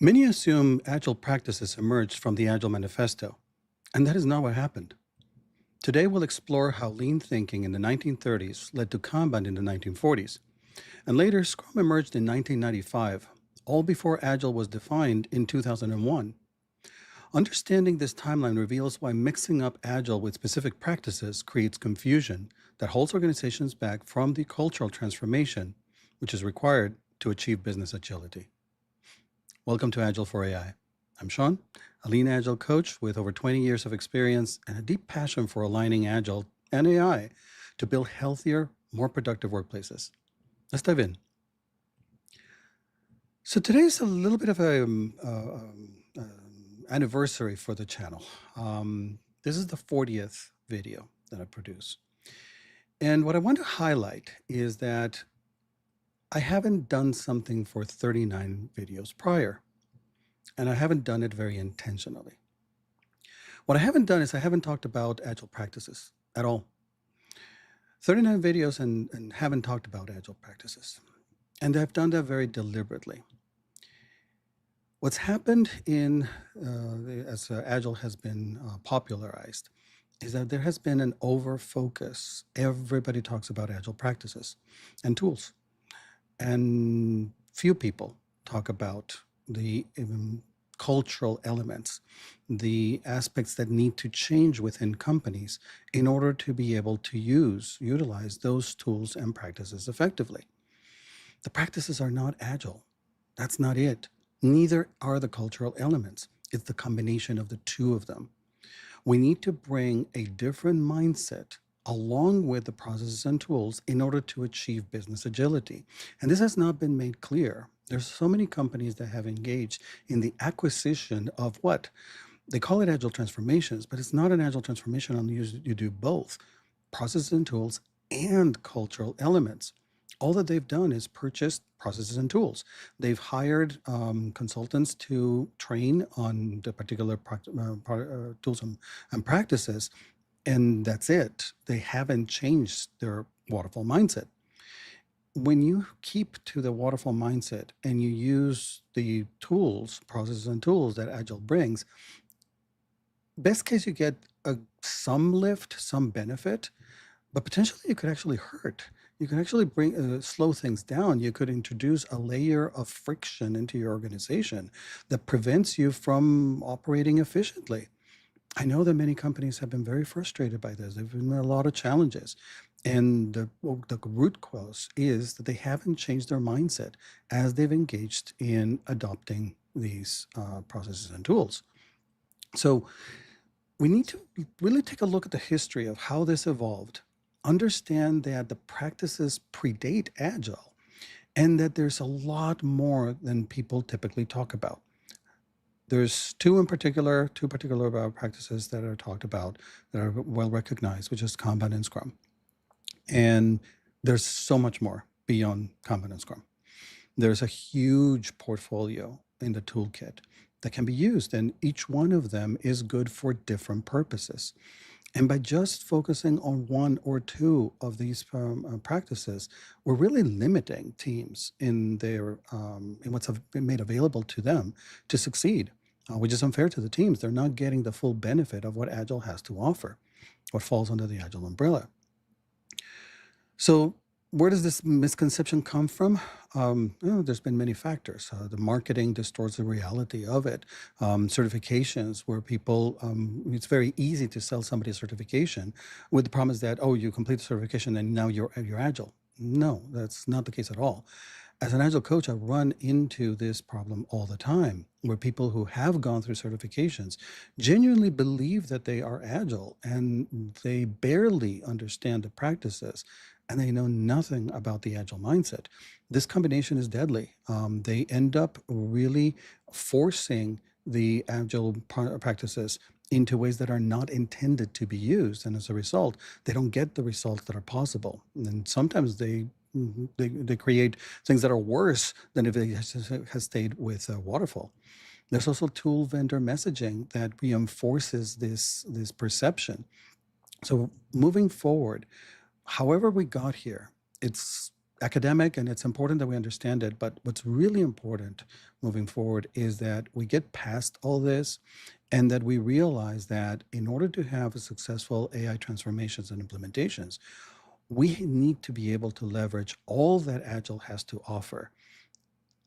Many assume Agile practices emerged from the Agile Manifesto, and that is not what happened. Today, we'll explore how lean thinking in the 1930s led to Kanban in the 1940s, and later Scrum emerged in 1995, all before Agile was defined in 2001. Understanding this timeline reveals why mixing up Agile with specific practices creates confusion that holds organizations back from the cultural transformation which is required to achieve business agility. Welcome to Agile for AI. I'm Sean, a lean Agile coach with over 20 years of experience and a deep passion for aligning Agile and AI to build healthier, more productive workplaces. Let's dive in. So today's a little bit of a anniversary for the channel. This is the 40th video that I produce. And what I want to highlight is that I haven't done something for 39 videos prior, and I haven't done it very intentionally. What I haven't done is I haven't talked about Agile practices at all. 39 videos and haven't talked about Agile practices. And I've done that very deliberately. What's happened as Agile has been popularized is that there has been an over-focus. Everybody talks about Agile practices and tools. And few people talk about the cultural elements, the aspects that need to change within companies in order to be able to utilize those tools and practices effectively. The practices are not Agile. That's not it. Neither are the cultural elements. It's the combination of the two of them. We need to bring a different mindset along with the processes and tools in order to achieve business agility. And this has not been made clear. There's so many companies that have engaged in the acquisition of what? They call it Agile transformations, but it's not an Agile transformation unless you do both processes and tools and cultural elements. All that they've done is purchased processes and tools. They've hired consultants to train on the particular tools and practices, and that's it. They haven't changed their waterfall mindset. When you keep to the waterfall mindset and you use the tools, processes and tools that Agile brings, best case you get some lift, some benefit, but potentially it could actually hurt. You can actually slow things down. You could introduce a layer of friction into your organization that prevents you from operating efficiently. I know that many companies have been very frustrated by this. There have been a lot of challenges. And the root cause is that they haven't changed their mindset as they've engaged in adopting these processes and tools. So we need to really take a look at the history of how this evolved, understand that the practices predate Agile, and that there's a lot more than people typically talk about. There's two particular practices that are talked about that are well recognized, which is Kanban and Scrum. And there's so much more beyond Kanban and Scrum. There's a huge portfolio in the toolkit that can be used, and each one of them is good for different purposes. And by just focusing on one or two of these practices, we're really limiting teams in what's been made available to them to succeed, which is unfair to the teams. They're not getting the full benefit of what Agile has to offer, what falls under the Agile umbrella. So where does this misconception come from? There's been many factors. The marketing distorts the reality of it. Certifications where people, it's very easy to sell somebody a certification with the promise that, oh, you complete the certification and now you're Agile. No, that's not the case at all. As an Agile coach, I run into this problem all the time where people who have gone through certifications genuinely believe that they are Agile and they barely understand the practices and they know nothing about the Agile mindset. This combination is deadly. They end up really forcing the Agile practices into ways that are not intended to be used. And as a result, they don't get the results that are possible. And sometimes they create things that are worse than if they has stayed with waterfall. There's also tool vendor messaging that reinforces this perception. So moving forward, however we got here, it's academic and it's important that we understand it. But what's really important moving forward is that we get past all this and that we realize that in order to have a successful AI transformations and implementations, we need to be able to leverage all that Agile has to offer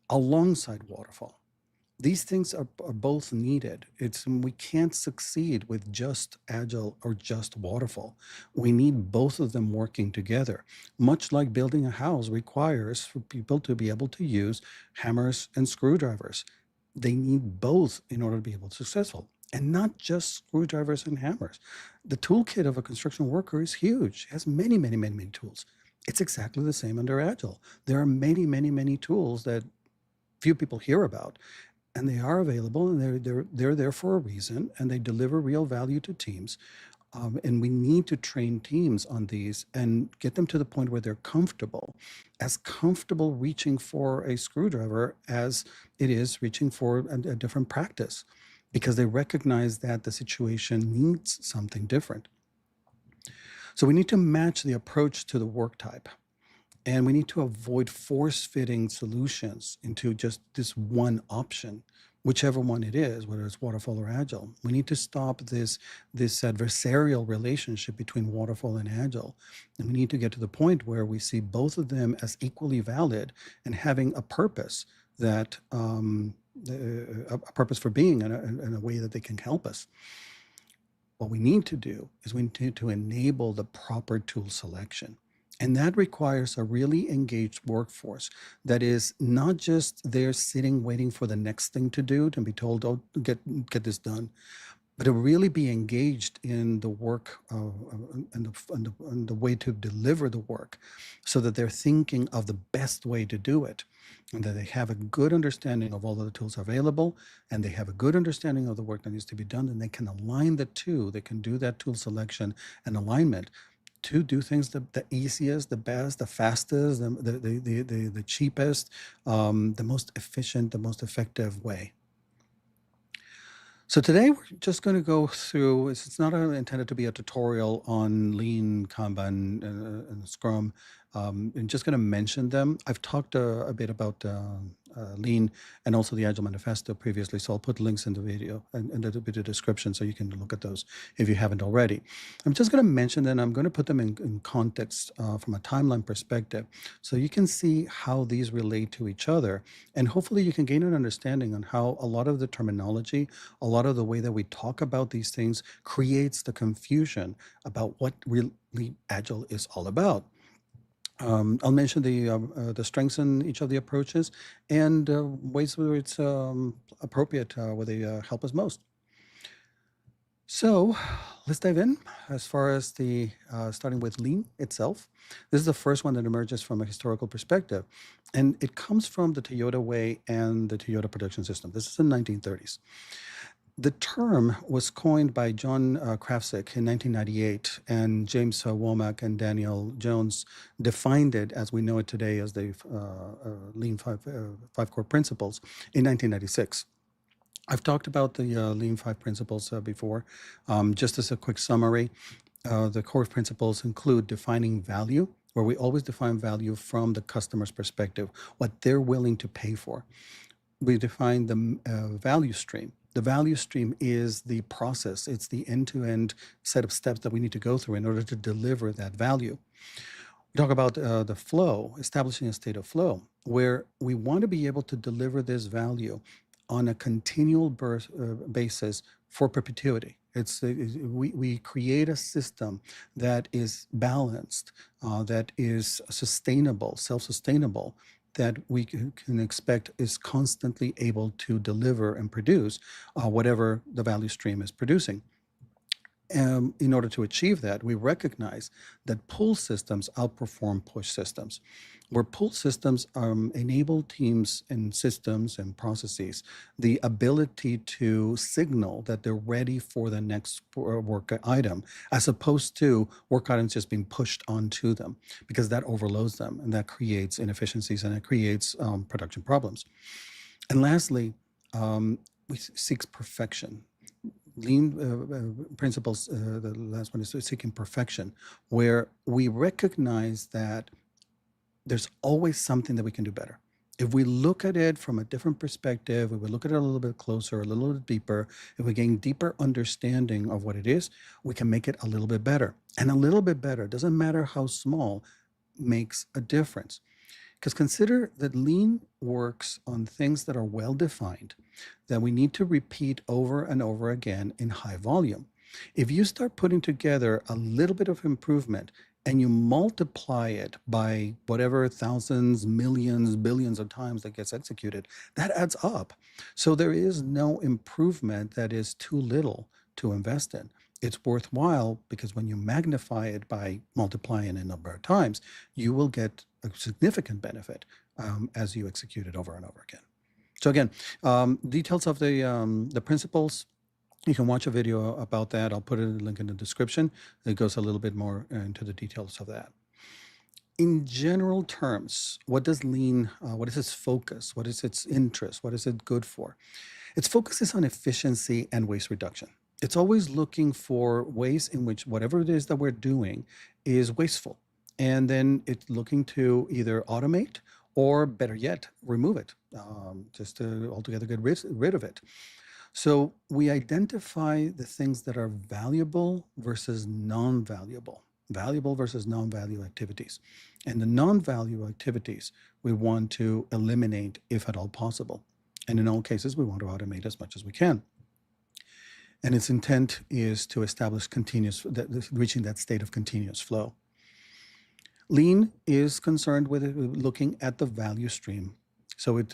alongside waterfall. These things are both needed. We can't succeed with just Agile or just waterfall. We need both of them working together. Much like building a house requires for people to be able to use hammers and screwdrivers. They need both in order to be able to be successful. And not just screwdrivers and hammers. The toolkit of a construction worker is huge. It has many, many, many, many tools. It's exactly the same under Agile. There are many, many, many tools that few people hear about, and they are available, and they're there for a reason, and they deliver real value to teams. And we need to train teams on these and get them to the point where they're as comfortable reaching for a screwdriver as it is reaching for a different practice, because they recognize that the situation needs something different. So we need to match the approach to the work type. And we need to avoid force fitting solutions into just this one option, whichever one it is, whether it's waterfall or agile. We need to stop this adversarial relationship between waterfall and agile. And we need to get to the point where we see both of them as equally valid and having a purpose that a purpose for being in a way that they can help us. What we need to do is we need to enable the proper tool selection. And that requires a really engaged workforce that is not just there sitting waiting for the next thing to do, to be told, oh, get this done, but to really be engaged in the work and the way to deliver the work, so that they're thinking of the best way to do it, and that they have a good understanding of all of the tools available, and they have a good understanding of the work that needs to be done, and they can align the two. They can do that tool selection and alignment to do things the easiest, the best, the fastest, the cheapest, the most efficient, the most effective way. So today we're just going to go through, it's not intended to be a tutorial on Lean, Kanban, and Scrum. I'm just going to mention them. I've talked a bit about Lean and also the Agile Manifesto previously, so I'll put links in the video and a bit of the description so you can look at those if you haven't already. I'm just going to mention them. I'm going to put them in context from a timeline perspective, so you can see how these relate to each other, and hopefully you can gain an understanding on how a lot of the terminology, a lot of the way that we talk about these things creates the confusion about what really Agile is all about. I'll mention the strengths in each of the approaches and ways where it's appropriate, where they help us most. So let's dive in. As far as the starting with Lean itself, this is the first one that emerges from a historical perspective, and it comes from the Toyota Way and the Toyota Production System. This is in the 1930s. The term was coined by John Krafcik in 1998, and James Womack and Daniel Jones defined it as we know it today as the Lean five core principles in 1996. I've talked about the Lean 5 principles before. Just as a quick summary, the core principles include defining value, where we always define value from the customer's perspective, what they're willing to pay for. We define the value stream. The value stream is the process. It's the end-to-end set of steps that we need to go through in order to deliver that value. We talk about the flow, establishing a state of flow, where we want to be able to deliver this value on a continual basis for perpetuity. We create a system that is balanced, that is sustainable, self-sustainable, that we can expect is constantly able to deliver and produce whatever the value stream is producing. In order to achieve that, we recognize that pull systems outperform push systems, where pull systems enable teams and systems and processes the ability to signal that they're ready for the next work item, as opposed to work items just being pushed onto them, because that overloads them and that creates inefficiencies and it creates production problems. And lastly, we seek perfection. Lean principles, the last one is seeking perfection, where we recognize that there's always something that we can do better. If we look at it from a different perspective, if we look at it a little bit closer, a little bit deeper, if we gain deeper understanding of what it is, we can make it a little bit better. And a little bit better, doesn't matter how small, makes a difference. Because consider that lean works on things that are well defined, that we need to repeat over and over again in high volume. If you start putting together a little bit of improvement and you multiply it by whatever thousands, millions, billions of times that gets executed, that adds up. So there is no improvement that is too little to invest in. It's worthwhile because when you magnify it by multiplying a number of times, you will get a significant benefit as you execute it over and over again. So again, details of the principles, you can watch a video about that. I'll put a link in the description. It goes a little bit more into the details of that. In general terms, what does lean, what is its focus? What is its interest? What is it good for? Its focus is on efficiency and waste reduction. It's always looking for ways in which whatever it is that we're doing is wasteful. And then it's looking to either automate or better yet, remove it, just to altogether get rid of it. So we identify the things that are valuable versus non-valuable, valuable versus non-value activities. And the non-value activities we want to eliminate if at all possible. And in all cases, we want to automate as much as we can. And its intent is to establish reaching that state of continuous flow. Lean is concerned with looking at the value stream. So it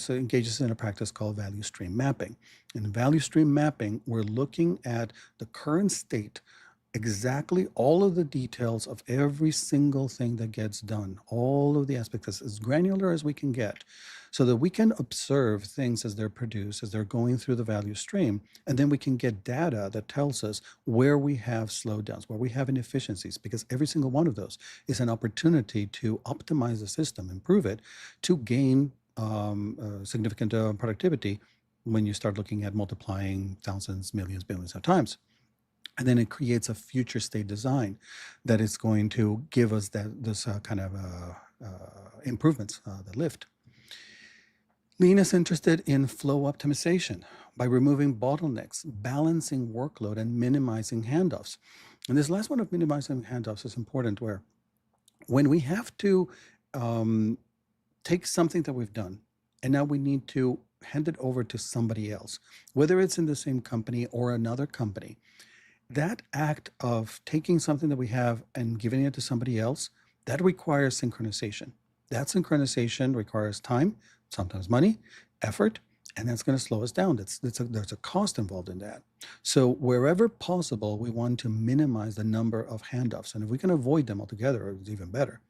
engages in a practice called value stream mapping. In value stream mapping, we're looking at the current state, exactly all of the details of every single thing that gets done, all of the aspects as granular as we can get, so that we can observe things as they're produced, as they're going through the value stream, and then we can get data that tells us where we have slowdowns, where we have inefficiencies, because every single one of those is an opportunity to optimize the system, improve it, to gain significant productivity when you start looking at multiplying thousands, millions, billions of times. And then it creates a future state design that is going to give us this kind of improvements, the lift. Lean is interested in flow optimization by removing bottlenecks, balancing workload, and minimizing handoffs. And this last one of minimizing handoffs is important, where when we have to take something that we've done and now we need to hand it over to somebody else, whether it's in the same company or another company, that act of taking something that we have and giving it to somebody else, that requires synchronization. That synchronization requires time, sometimes money, effort, and that's going to slow us down. There's a cost involved in that. So wherever possible, we want to minimize the number of handoffs. And if we can avoid them altogether, it's even better.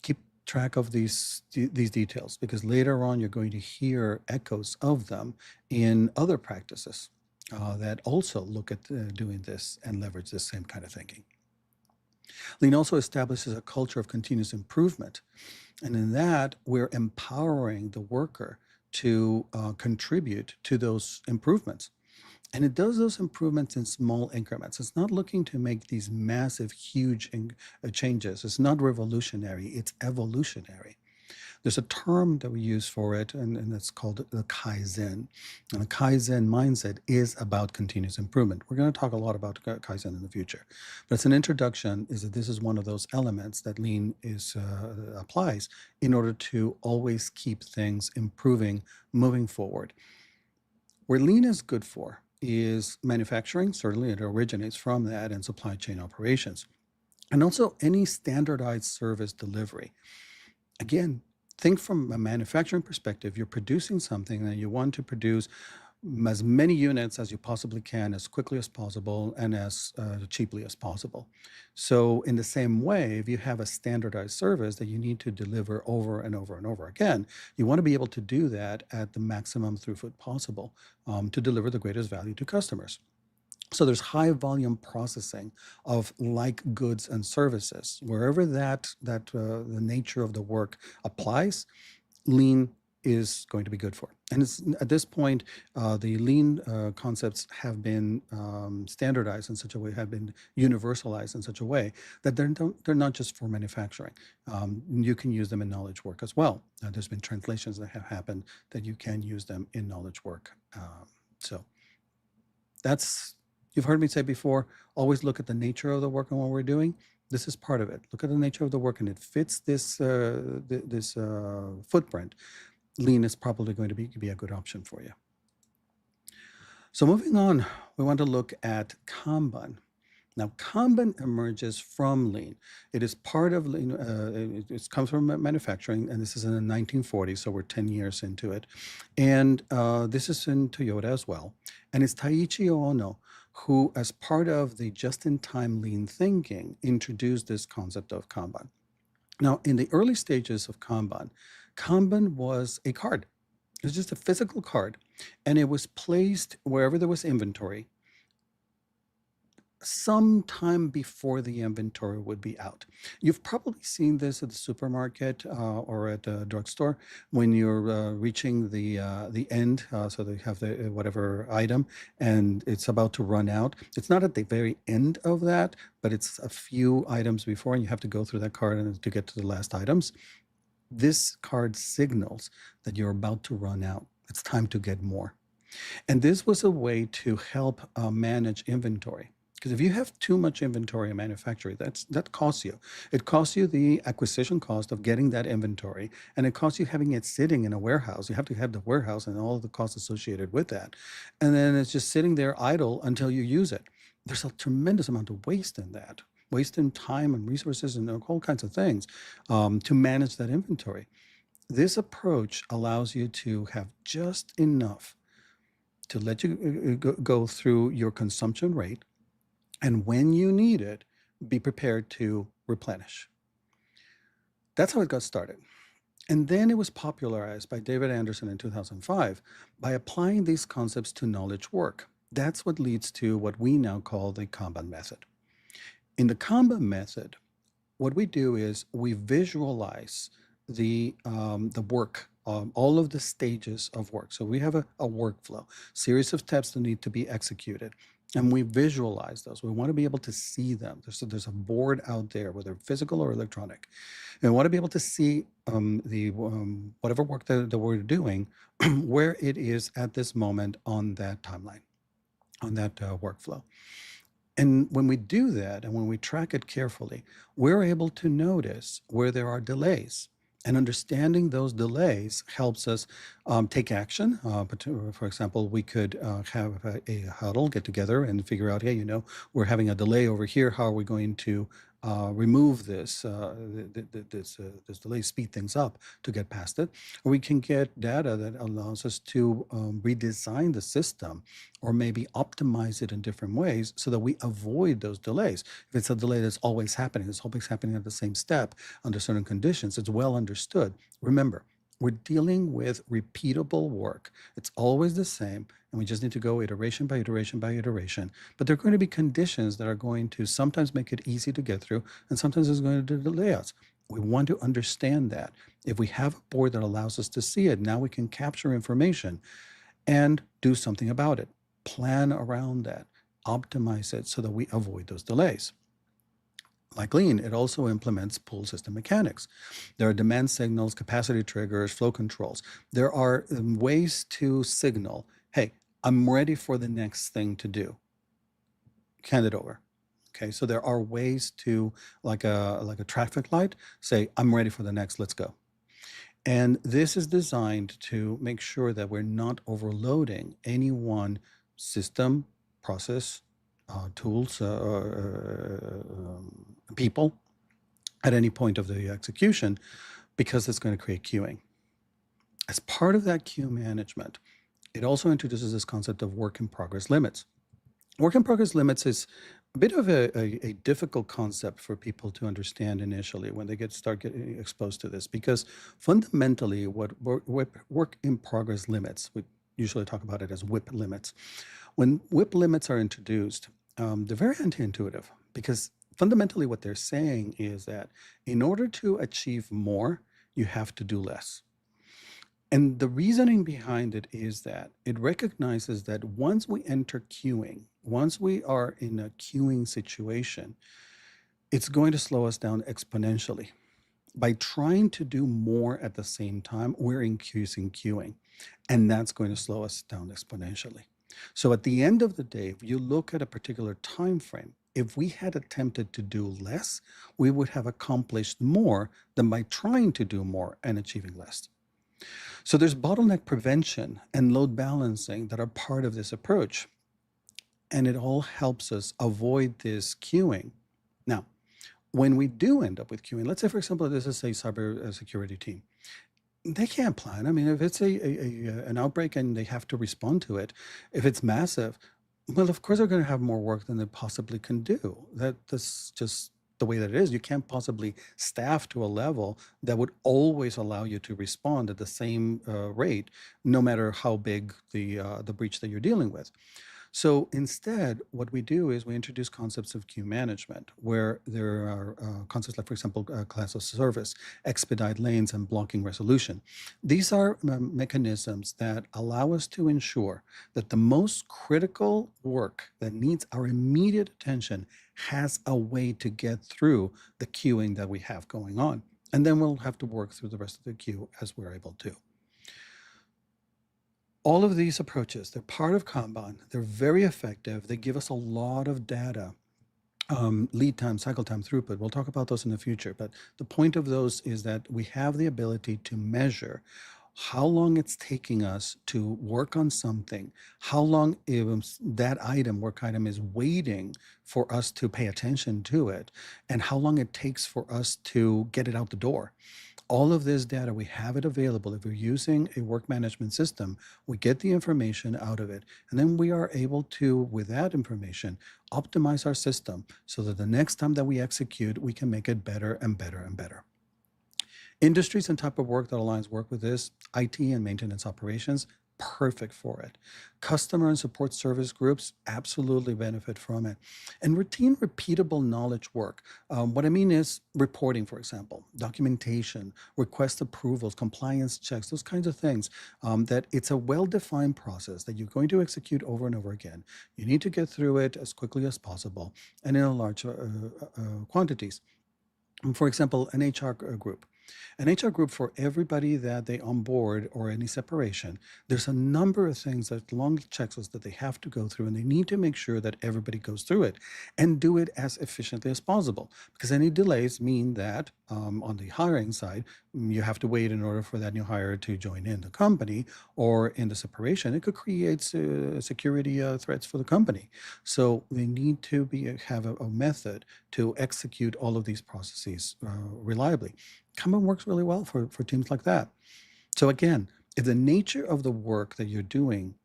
Keep track of these details, because later on you're going to hear echoes of them in other practices that also look at doing this and leverage this same kind of thinking. Lean also establishes a culture of continuous improvement. And in that, we're empowering the worker to contribute to those improvements. And it does those improvements in small increments. It's not looking to make these massive, huge changes. It's not revolutionary, it's evolutionary. There's a term that we use for it, and it's called the Kaizen. And the Kaizen mindset is about continuous improvement. We're going to talk a lot about Kaizen in the future. But it's an introduction, is that this is one of those elements that Lean applies in order to always keep things improving, moving forward. Where Lean is good for is manufacturing. Certainly it originates from that, and supply chain operations. And also any standardized service delivery. Again, think from a manufacturing perspective. You're producing something and you want to produce as many units as you possibly can, as quickly as possible, and as cheaply as possible. So in the same way, if you have a standardized service that you need to deliver over and over and over again, you want to be able to do that at the maximum throughput possible to deliver the greatest value to customers. So there's high volume processing of like goods and services. Wherever the nature of the work applies, Lean is going to be good for. And it's at this point, the lean concepts have been standardized in such a way, have been universalized in such a way that they're not just for manufacturing. You can use them in knowledge work as well. There's been translations that have happened that you can use them in knowledge work. So that's, you've heard me say before, always look at the nature of the work and what we're doing. This is part of it. Look at the nature of the work and it fits this, this footprint. Lean is probably going to be a good option for you. So moving on, we want to look at Kanban. Now, Kanban emerges from Lean. It is part of Lean, it comes from manufacturing, and this is in the 1940s, so we're 10 years into it. And this is in Toyota as well. And it's Taiichi Ono who, as part of the just-in-time Lean thinking, introduced this concept of Kanban. Now, in the early stages of Kanban, Kanban was a card. It was just a physical card, and it was placed wherever there was inventory sometime before the inventory would be out. You've probably seen this at the supermarket or at a drugstore when you're reaching the end, so they have the whatever item, and it's about to run out. It's not at the very end of that, but it's a few items before, and you have to go through that card and to get to the last items. This card signals that you're about to run out. It's time to get more. And this was a way to help manage inventory. Because if you have too much inventory in manufacturing, that costs you. It costs you the acquisition cost of getting that inventory, and it costs you having it sitting in a warehouse. You have to have the warehouse and all of the costs associated with that. And then it's just sitting there idle until you use it. There's a tremendous amount of waste in that, waste in time and resources and all kinds of things to manage that inventory. This approach allows you to have just enough to let you go through your consumption rate, and when you need it, be prepared to replenish. That's how it got started. And then it was popularized by David Anderson in 2005 by applying these concepts to knowledge work. That's what leads to what we now call the Kanban method. In the Kanban method, what we do is we visualize the work, all of the stages of work. So we have a workflow, series of steps that need to be executed. And we visualize those. We want to be able to see them. There's a board out there, whether physical or electronic. And we want to be able to see whatever work that we're doing, where it is at this moment on that timeline, on that workflow. And when we do that, and when we track it carefully, we're able to notice where there are delays. And understanding those delays helps us take action. For example, we could have a huddle, get together and figure out, hey, we're having a delay over here. How are we going to remove this delay, speed things up to get past it? Or we can get data that allows us to redesign the system or maybe optimize it in different ways so that we avoid those delays. If it's a delay that's always happening, it's always happening at the same step under certain conditions, it's well understood. Remember, we're dealing with repeatable work. It's always the same, and we just need to go iteration by iteration by iteration. But there are going to be conditions that are going to sometimes make it easy to get through, and sometimes it's going to delay us. We want to understand that. If we have a board that allows us to see it, now we can capture information and do something about it. Plan around that, optimize it so that we avoid those delays. Like Lean, it also implements pull system mechanics. There are demand signals, capacity triggers, flow controls. There are ways to signal, hey, I'm ready for the next thing to do. Hand it over. Okay, so there are ways to, like a traffic light, say, I'm ready for the next, let's go. And this is designed to make sure that we're not overloading any one system, process, tools, people at any point of the execution, because it's going to create queuing. As part of that queue management, it also introduces this concept of work in progress limits. Work in progress limits is a bit of a difficult concept for people to understand initially when they start getting exposed to this, because fundamentally what work in progress limits, we usually talk about it as WIP limits. When WIP limits are introduced, they're very anti-intuitive, because fundamentally what they're saying is that in order to achieve more, you have to do less. And the reasoning behind it is that it recognizes that once we enter queuing, once we are in a queuing situation, it's going to slow us down exponentially. By trying to do more at the same time, we're increasing queuing, and that's going to slow us down exponentially. So at the end of the day, if you look at a particular time frame, if we had attempted to do less, we would have accomplished more than by trying to do more and achieving less. So there's bottleneck prevention and load balancing that are part of this approach, and it all helps us avoid this queuing. Now, when we do end up with queuing, let's say, for example, this is a cyber security team. They can't plan. I mean, if it's an outbreak and they have to respond to it, if it's massive, well, of course they're going to have more work than they possibly can do. That's just the way that it is. You can't possibly staff to a level that would always allow you to respond at the same rate, no matter how big the breach that you're dealing with. So instead, what we do is we introduce concepts of queue management, where there are concepts like, for example, class of service, expedite lanes, and blocking resolution. These are mechanisms that allow us to ensure that the most critical work that needs our immediate attention has a way to get through the queuing that we have going on. And then we'll have to work through the rest of the queue as we're able to. All of these approaches, they're part of Kanban. They're very effective. They give us a lot of data, lead time, cycle time, throughput. We'll talk about those in the future. But the point of those is that we have the ability to measure how long it's taking us to work on something, how long that work item is waiting for us to pay attention to it, and how long it takes for us to get it out the door. All of this data, we have it available. If we're using a work management system, we get the information out of it. And then we are able to, with that information, optimize our system so that the next time that we execute, we can make it better and better and better. Industries and type of work that aligns work with this, IT and maintenance operations, perfect for it. Customer and support service groups absolutely benefit from it. And routine, repeatable knowledge work. What I mean is reporting, for example, documentation, request approvals, compliance checks, those kinds of things. That it's a well-defined process that you're going to execute over and over again. You need to get through it as quickly as possible and in a large quantities. For example, an HR group. An HR group, for everybody that they onboard or any separation, there's a number of things that long checklists that they have to go through, and they need to make sure that everybody goes through it and do it as efficiently as possible. Because any delays mean that on the hiring side, you have to wait in order for that new hire to join in the company, or in the separation, it could create security threats for the company. So they need to have a method to execute all of these processes reliably. Kanban works really well for teams like that. So again, if the nature of the work that you're doing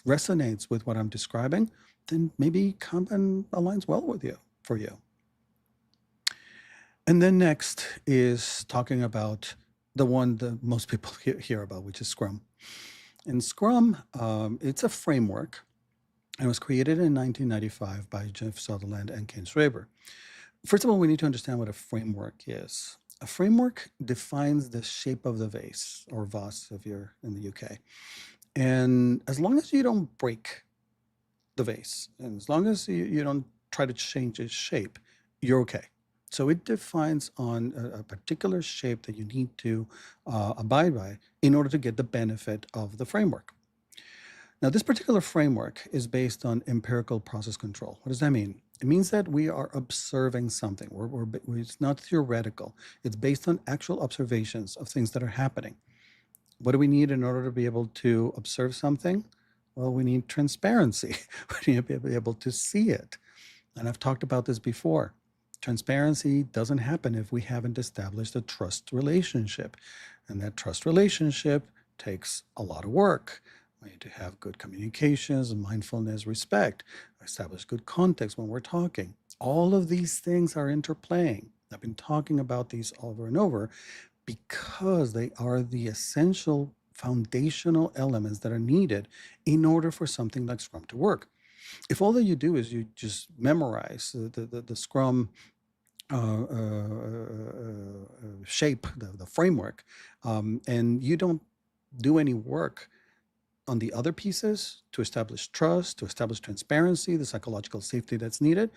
resonates with what I'm describing, then maybe Kanban aligns well with you for you. And then next is talking about the one that most people hear about, which is Scrum. In Scrum, it's a framework. It was created in 1995 by Jeff Sutherland and Ken Schreiber. First of all, we need to understand what a framework is. A framework defines the shape of the vase, or vase if you're in the UK. And as long as you don't break the vase, and as long as you don't try to change its shape, you're okay. So it defines on a particular shape that you need to abide by in order to get the benefit of the framework. Now, this particular framework is based on empirical process control. What does that mean? It means that we are observing something. It's not theoretical. It's based on actual observations of things that are happening. What do we need in order to be able to observe something? Well, we need transparency. We need to be able to see it. And I've talked about this before. Transparency doesn't happen if we haven't established a trust relationship. And that trust relationship takes a lot of work. We need to have good communications, mindfulness, respect, establish good context when we're talking. All of these things are interplaying. I've been talking about these over and over because they are the essential foundational elements that are needed in order for something like Scrum to work. If all that you do is you just memorize the Scrum shape, the framework, and you don't do any work on the other pieces to establish trust, to establish transparency, the psychological safety that's needed,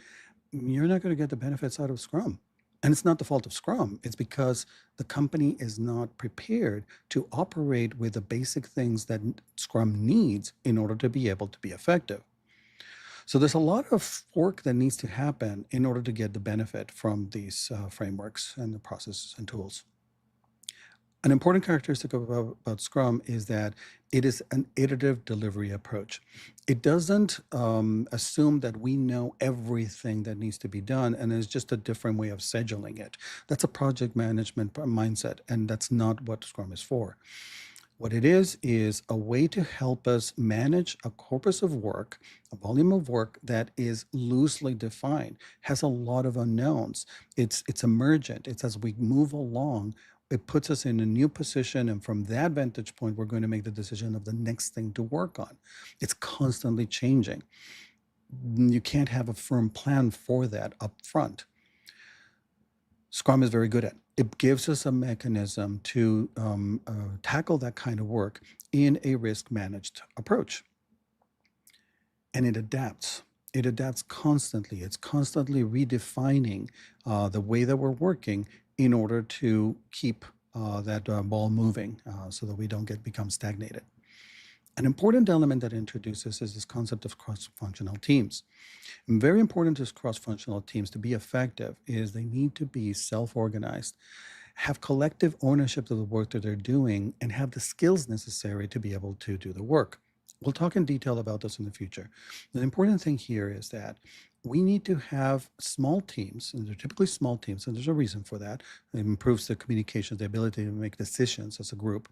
you're not going to get the benefits out of Scrum. And it's not the fault of Scrum. It's because the company is not prepared to operate with the basic things that Scrum needs in order to be able to be effective. So there's a lot of work that needs to happen in order to get the benefit from these frameworks and the processes and tools. An important characteristic about Scrum is that it is an iterative delivery approach. It doesn't assume that we know everything that needs to be done, and it's just a different way of scheduling it. That's a project management mindset, and that's not what Scrum is for. What it is a way to help us manage a corpus of work, a volume of work that is loosely defined, has a lot of unknowns. It's emergent. It's as we move along, it puts us in a new position, and from that vantage point, we're going to make the decision of the next thing to work on. It's constantly changing. You can't have a firm plan for that up front. Scrum is very good at. It gives us a mechanism to tackle that kind of work in a risk managed approach. And it adapts. It adapts constantly. It's constantly redefining the way that we're working in order to keep that ball moving so that we don't become stagnated. An important element that introduces is this concept of cross-functional teams. And very important to cross-functional teams to be effective is they need to be self-organized, have collective ownership of the work that they're doing, and have the skills necessary to be able to do the work. We'll talk in detail about this in the future. The important thing here is that we need to have small teams, and they're typically small teams, and there's a reason for that. It improves the communication, the ability to make decisions as a group.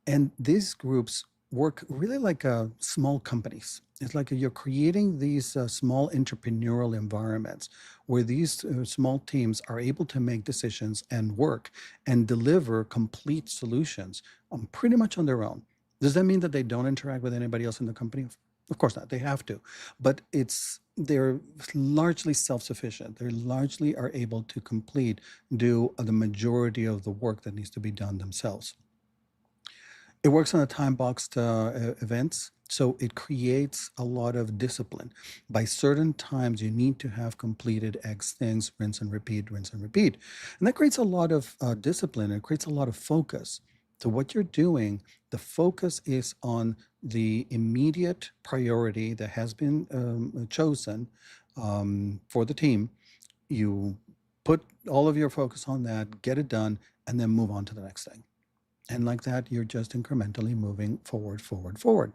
And these groups work really like small companies. It's like you're creating these small entrepreneurial environments where these small teams are able to make decisions and work and deliver complete solutions pretty much on their own. Does that mean that they don't interact with anybody else in the company? Of course not. They have to, but they're largely self-sufficient. They largely are able to do the majority of the work that needs to be done themselves. It works on a time boxed events, so it creates a lot of discipline. By certain times, you need to have completed X things, rinse and repeat, rinse and repeat. And that creates a lot of discipline. It creates a lot of focus. So what you're doing, the focus is on the immediate priority that has been chosen for the team. You put all of your focus on that, get it done, and then move on to the next thing. And like that, you're just incrementally moving forward, forward, forward.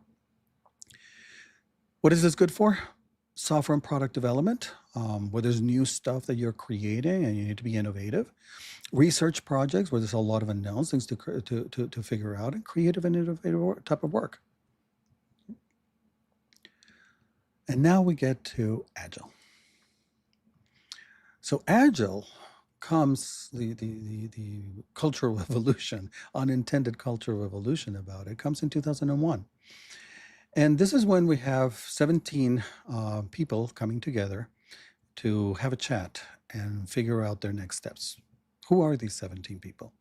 What is this good for? Software and product development, where there's new stuff that you're creating and you need to be innovative. Research projects, where there's a lot of unknowns, things to figure out, and creative and innovative type of work. And now we get to Agile. So Agile comes the cultural evolution, unintended cultural evolution about it comes in 2001. And this is when we have 17 people coming together to have a chat and figure out their next steps. Who are these 17 people?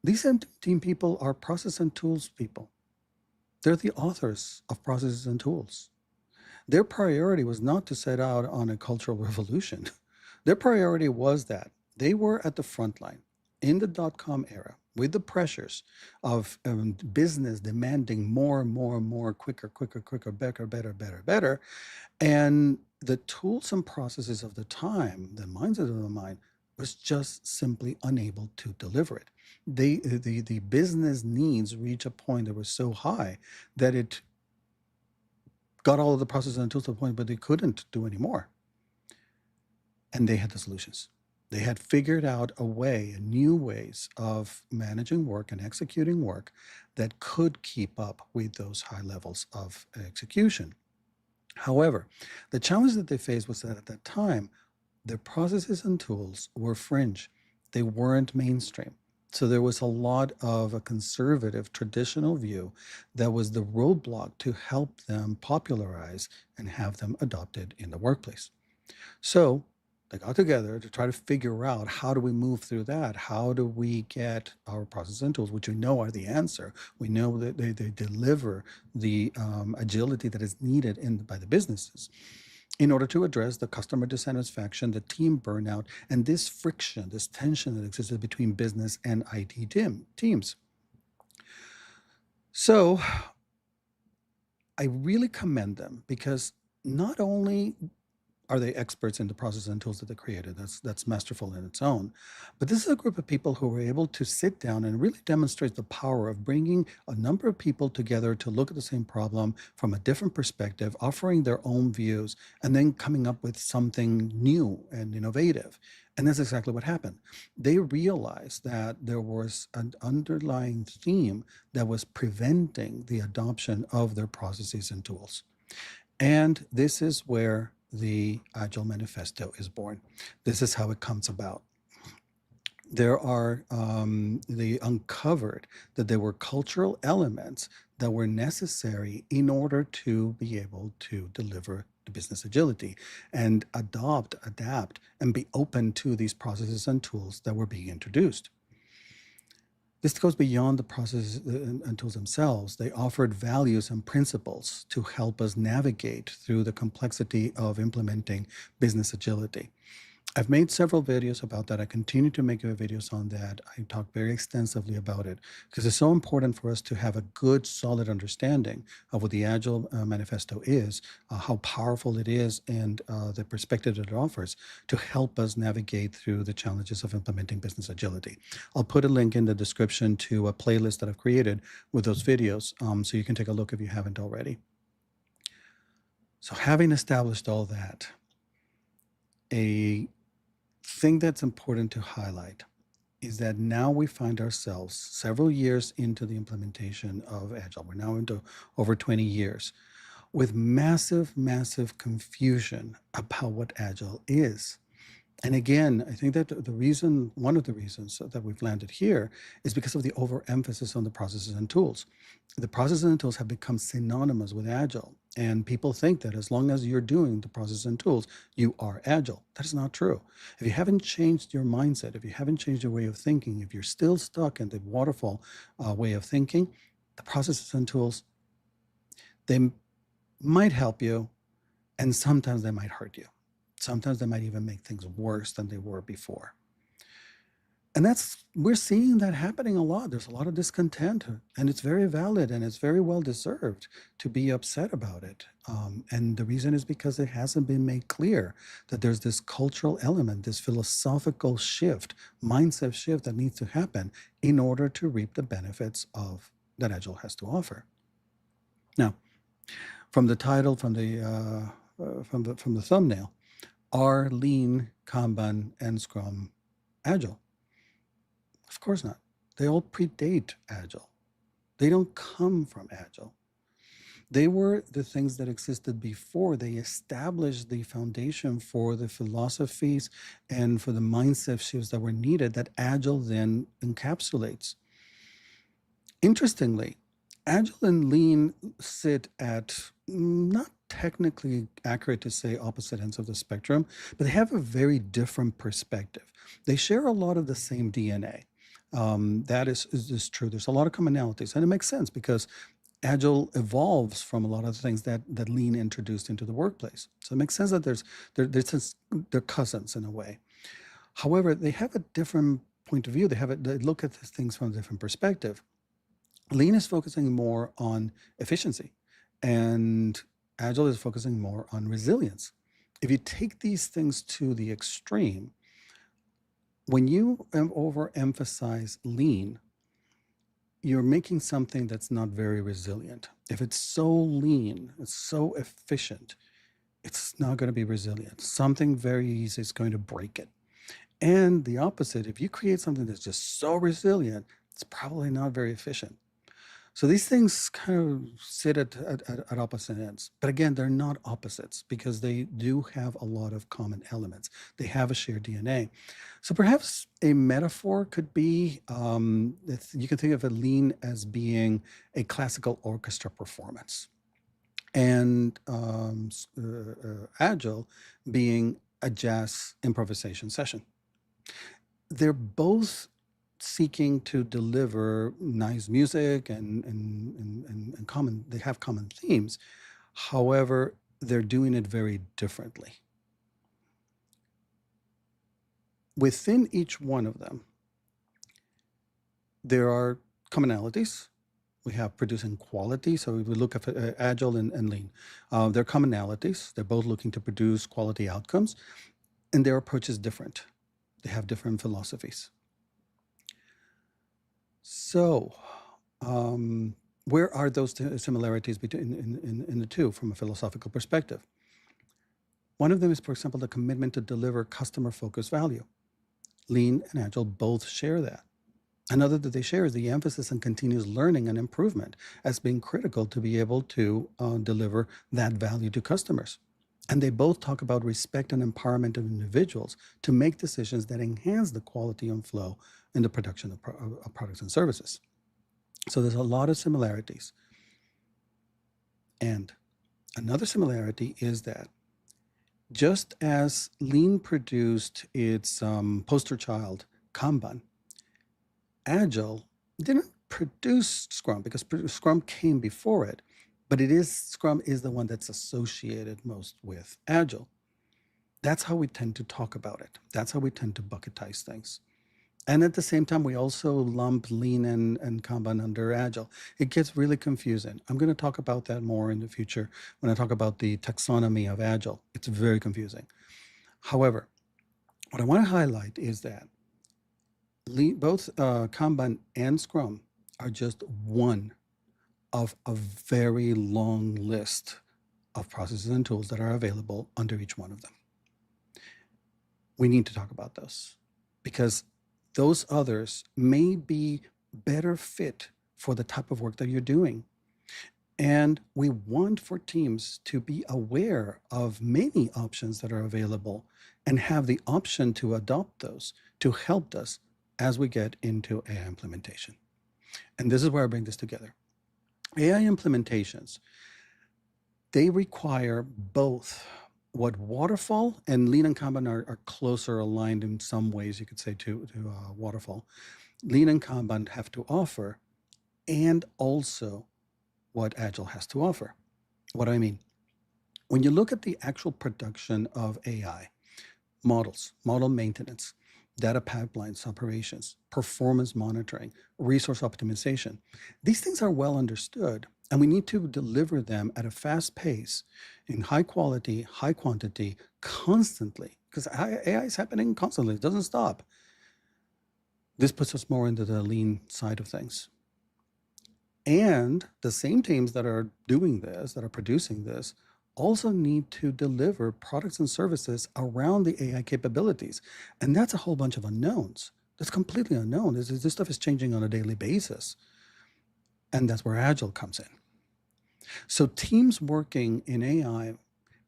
These 17 people are process and tools people. They're the authors of processes and tools. Their priority was not to set out on a cultural revolution. Their priority was that they were at the front line in the dot-com era with the pressures of business demanding more, more, more, quicker, quicker, quicker, better, better, better, better. And the tools and processes of the time, the mindset of the mind, was just simply unable to deliver it. The business needs reach a point that was so high that it got all of the processes and tools to the point, but they couldn't do any more. And they had the solutions. They had figured out a way, new ways of managing work and executing work that could keep up with those high levels of execution. However, the challenge that they faced was that at that time, their processes and tools were fringe. They weren't mainstream. So there was a lot of a conservative traditional view that was the roadblock to help them popularize and have them adopted in the workplace. So They got together to try to figure out, how do we move through that? How do we get our processes and tools, which we know are the answer? We know that they deliver the agility that is needed by the businesses in order to address the customer dissatisfaction, the team burnout, and this friction, this tension that existed between business and IT teams. So I really commend them, because not only are they experts in the processes and tools that they created? That's masterful in its own. But this is a group of people who were able to sit down and really demonstrate the power of bringing a number of people together to look at the same problem from a different perspective, offering their own views, and then coming up with something new and innovative. And that's exactly what happened. They realized that there was an underlying theme that was preventing the adoption of their processes and tools. And this is where the Agile Manifesto is born. This is how it comes about. They uncovered that there were cultural elements that were necessary in order to be able to deliver the business agility and adapt, and be open to these processes and tools that were being introduced. This goes beyond the processes and tools themselves. They offered values and principles to help us navigate through the complexity of implementing business agility. I've made several videos about that. I continue to make videos on that. I talk very extensively about it, because it's so important for us to have a good, solid understanding of what the Agile Manifesto is, how powerful it is, and the perspective that it offers to help us navigate through the challenges of implementing business agility. I'll put a link in the description to a playlist that I've created with those videos, so you can take a look if you haven't already. So having established all that, a thing that's important to highlight is that now we find ourselves several years into the implementation of Agile. We're now into over 20 years with massive, massive confusion about what Agile is. And again, I think that one of the reasons that we've landed here is because of the overemphasis on the processes and tools. The processes and tools have become synonymous with Agile. And people think that as long as you're doing the processes and tools, you are Agile. That is not true. If you haven't changed your mindset, if you haven't changed your way of thinking, if you're still stuck in the waterfall way of thinking, the processes and tools, they might help you, and sometimes they might hurt you. Sometimes they might even make things worse than they were before. And we're seeing that happening a lot. There's a lot of discontent, and it's very valid and it's very well deserved to be upset about it. And the reason is because it hasn't been made clear that there's this cultural element, this philosophical shift, mindset shift that needs to happen in order to reap the benefits of that Agile has to offer. Now, from the title, from the thumbnail, are Lean, Kanban, and Scrum Agile? Of course not. They all predate Agile. They don't come from Agile. They were the things that existed before. They established the foundation for the philosophies and for the mindset shifts that were needed that Agile then encapsulates. Interestingly, Agile and Lean sit at, not technically accurate to say opposite ends of the spectrum, but they have a very different perspective. They share a lot of the same DNA. That is true. There's a lot of commonalities, and it makes sense because Agile evolves from a lot of the things that Lean introduced into the workplace. So it makes sense that they're cousins in a way. However, they have a different point of view. They look at things from a different perspective. Lean is focusing more on efficiency, and Agile is focusing more on resilience. If you take these things to the extreme, when you overemphasize Lean, you're making something that's not very resilient. If it's so lean, it's so efficient, it's not going to be resilient. Something very easy is going to break it. And the opposite, if you create something that's just so resilient, it's probably not very efficient. So these things kind of sit at opposite ends. But again, they're not opposites because they do have a lot of common elements. They have a shared DNA. So perhaps a metaphor could be, you can think of a Lean as being a classical orchestra performance, and Agile being a jazz improvisation session. They're both seeking to deliver nice music and common, they have common themes. However, they're doing it very differently. Within each one of them, there are commonalities. We have producing quality. So we look at Agile and Lean. There are commonalities. They're both looking to produce quality outcomes, and their approach is different. They have different philosophies. So, where are those similarities between in the two from a philosophical perspective? One of them is, for example, the commitment to deliver customer-focused value. Lean and Agile both share that. Another that they share is the emphasis on continuous learning and improvement as being critical to be able to deliver that value to customers. And they both talk about respect and empowerment of individuals to make decisions that enhance the quality and flow in the production of products and services. So there's a lot of similarities. And another similarity is that just as Lean produced its poster child, Kanban, Agile didn't produce Scrum because Scrum came before it, but Scrum is the one that's associated most with Agile. That's how we tend to talk about it. That's how we tend to bucketize things. And at the same time, we also lump Lean and Kanban under Agile. It gets really confusing. I'm going to talk about that more in the future when I talk about the taxonomy of Agile. It's very confusing. However, what I want to highlight is that both Kanban and Scrum are just one of a very long list of processes and tools that are available under each one of them. We need to talk about those because those others may be better fit for the type of work that you're doing. And we want for teams to be aware of many options that are available and have the option to adopt those to help us as we get into AI implementation. And this is where I bring this together. AI implementations, they require both what waterfall and Lean and Kanban are closer aligned in some ways, you could say, to waterfall. Lean and Kanban have to offer, and also what Agile has to offer. What do I mean? When you look at the actual production of AI, models, model maintenance, data pipelines, operations, performance monitoring, resource optimization, these things are well understood, and we need to deliver them at a fast pace in high quality, high quantity, constantly, because AI is happening constantly. It doesn't stop. This puts us more into the lean side of things. And the same teams that are doing this, that are producing this, also need to deliver products and services around the AI capabilities. And that's a whole bunch of unknowns. That's completely unknown. This stuff is changing on a daily basis. And that's where Agile comes in. So teams working in AI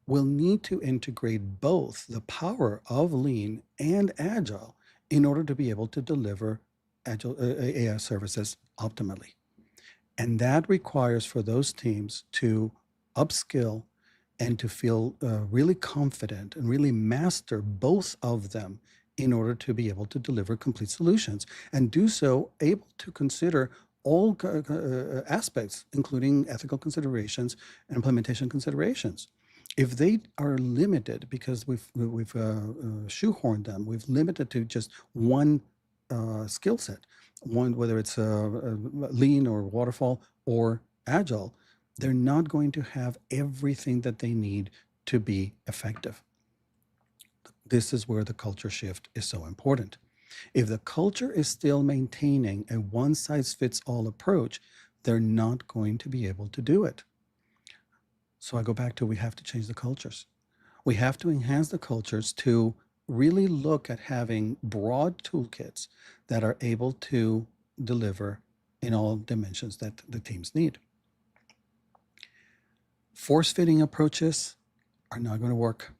will need to integrate both the power of Lean and Agile in order to be able to deliver Agile AI services optimally. And that requires for those teams to upskill and to feel really confident and really master both of them in order to be able to deliver complete solutions and do so able to consider all aspects, including ethical considerations and implementation considerations. If they are limited because we've shoehorned them, we've limited to just one skill set, one, whether it's lean or waterfall or agile, they're not going to have everything that they need to be effective. This is where the culture shift is so important. If the culture is still maintaining a one-size-fits-all approach, they're not going to be able to do it. So I go back to we have to change the cultures. We have to enhance the cultures to really look at having broad toolkits that are able to deliver in all dimensions that the teams need. Force-fitting approaches are not going to work.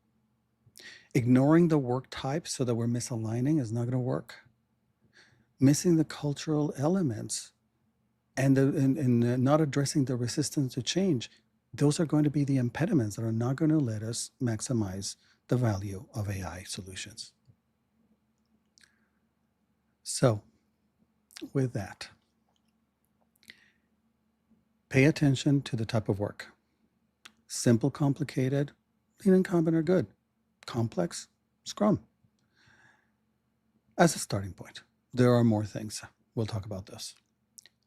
Ignoring the work type so that we're misaligning is not going to work. Missing the cultural elements and not addressing the resistance to change, those are going to be the impediments that are not going to let us maximize the value of AI solutions. So, with that, pay attention to the type of work. Simple, complicated, lean and Kanban are good. Complex, Scrum. As a starting point, there are more things. We'll talk about this.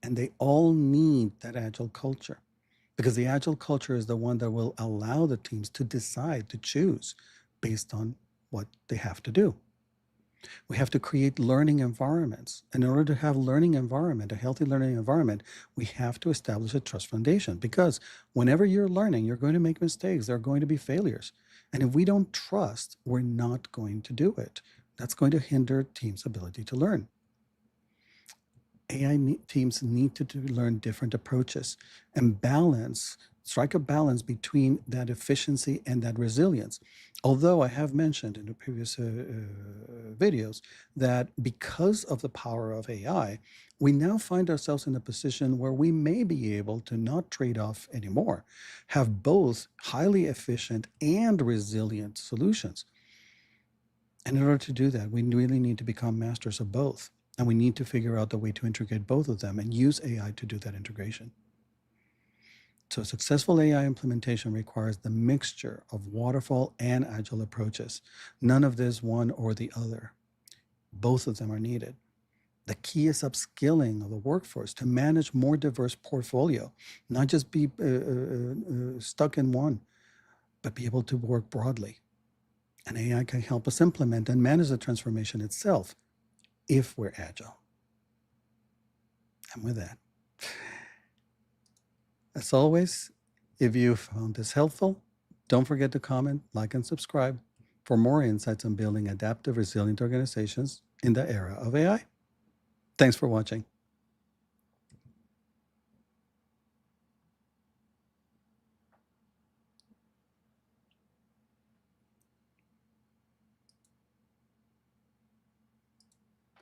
And they all need that Agile culture, because the Agile culture is the one that will allow the teams to decide, to choose based on what they have to do. We have to create learning environments. And in order to have learning environment, a healthy learning environment, we have to establish a trust foundation, because whenever you're learning, you're going to make mistakes. There are going to be failures. And if we don't trust, we're not going to do it. That's going to hinder teams' ability to learn. AI teams need to learn different approaches and strike a balance between that efficiency and that resilience. Although I have mentioned in the previous videos that because of the power of AI, we now find ourselves in a position where we may be able to not trade off anymore, have both highly efficient and resilient solutions. And in order to do that, we really need to become masters of both. And we need to figure out the way to integrate both of them and use AI to do that integration. So successful AI implementation requires the mixture of waterfall and agile approaches. None of this one or the other. Both of them are needed. The key is upskilling of the workforce to manage more diverse portfolio, not just be stuck in one, but be able to work broadly. And AI can help us implement and manage the transformation itself if we're agile. And with that, as always, if you found this helpful, don't forget to comment, like, and subscribe for more insights on building adaptive, resilient organizations in the era of AI. Thanks for watching.